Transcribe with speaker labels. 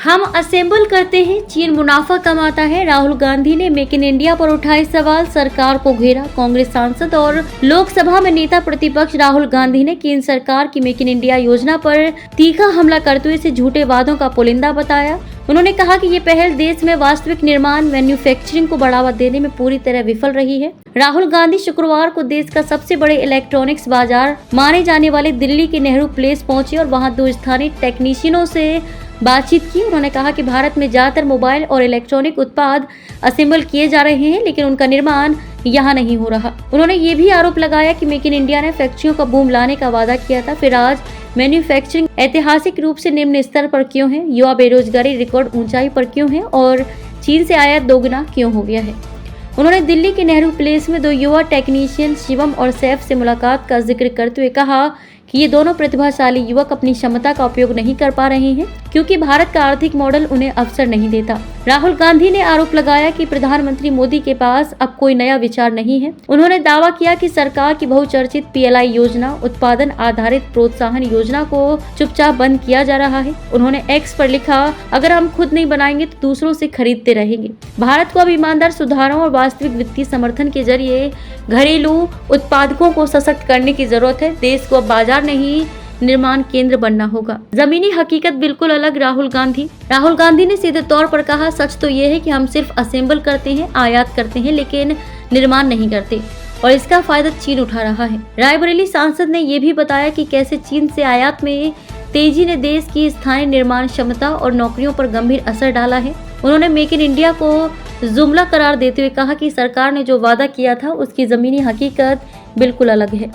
Speaker 1: हम असेंबल करते हैं, चीन मुनाफा कमाता है। राहुल गांधी ने मेक इन इंडिया पर उठाए सवाल, सरकार को घेरा। कांग्रेस सांसद और लोकसभा में नेता प्रतिपक्ष राहुल गांधी ने केंद्र सरकार की मेक इन इंडिया योजना पर तीखा हमला करते हुए इसे झूठे वादों का पुलिंदा बताया। उन्होंने कहा कि ये पहल देश में वास्तविक निर्माण मैन्युफैक्चरिंग को बढ़ावा देने में पूरी तरह विफल रही है। राहुल गांधी शुक्रवार को देश का सबसे बड़े इलेक्ट्रॉनिक्स बाजार माने जाने वाले दिल्ली के नेहरू प्लेस पहुंचे और वहां 2 स्थानीय टेक्नीशियनों से बातचीत की। उन्होंने कहा कि भारत में ज्यादातर मोबाइल और इलेक्ट्रॉनिक उत्पाद असेंबल किए जा रहे हैं, लेकिन उनका निर्माण यहाँ नहीं हो रहा। उन्होंने ये भी आरोप लगाया कि मेक इन इंडिया ने फैक्ट्रियों का बूम लाने का वादा किया था, फिर आज मैन्युफैक्चरिंग ऐतिहासिक रूप से निम्न स्तर पर क्यों है, युवा बेरोजगारी रिकॉर्ड ऊंचाई पर क्यों है और चीन से आयात दोगुना क्यों हो गया है। उन्होंने दिल्ली के नेहरू प्लेस में 2 युवा टेक्नीशियन शिवम और सैफ से मुलाकात का जिक्र करते हुए कहा कि ये दोनों प्रतिभाशाली युवक अपनी क्षमता का उपयोग नहीं कर पा रहे हैं क्योंकि भारत का आर्थिक मॉडल उन्हें अवसर नहीं देता। राहुल गांधी ने आरोप लगाया कि प्रधानमंत्री मोदी के पास अब कोई नया विचार नहीं है। उन्होंने दावा किया कि सरकार की बहुचर्चित PLI योजना, उत्पादन आधारित प्रोत्साहन योजना को चुपचाप बंद किया जा रहा है। उन्होंने X पर लिखा, अगर हम खुद नहीं बनाएंगे तो दूसरों से खरीदते रहेंगे। भारत को अब ईमानदार सुधारों और वास्तविक वित्तीय समर्थन के जरिए घरेलू उत्पादकों को सशक्त करने की जरूरत है। देश को अब बाजार नहीं निर्माण केंद्र बनना होगा। जमीनी हकीकत बिल्कुल अलग। राहुल गांधी ने सीधे तौर पर कहा, सच तो ये है कि हम सिर्फ असेंबल करते हैं, आयात करते हैं, लेकिन निर्माण नहीं करते और इसका फायदा चीन उठा रहा है। रायबरेली सांसद ने यह भी बताया कि कैसे चीन से आयात में तेजी ने देश की स्थानीय निर्माण क्षमता और नौकरियों पर गंभीर असर डाला है। उन्होंने मेक इन इंडिया को जुमला करार देते हुए कहा कि सरकार ने जो वादा किया था उसकी जमीनी हकीकत बिल्कुल अलग है।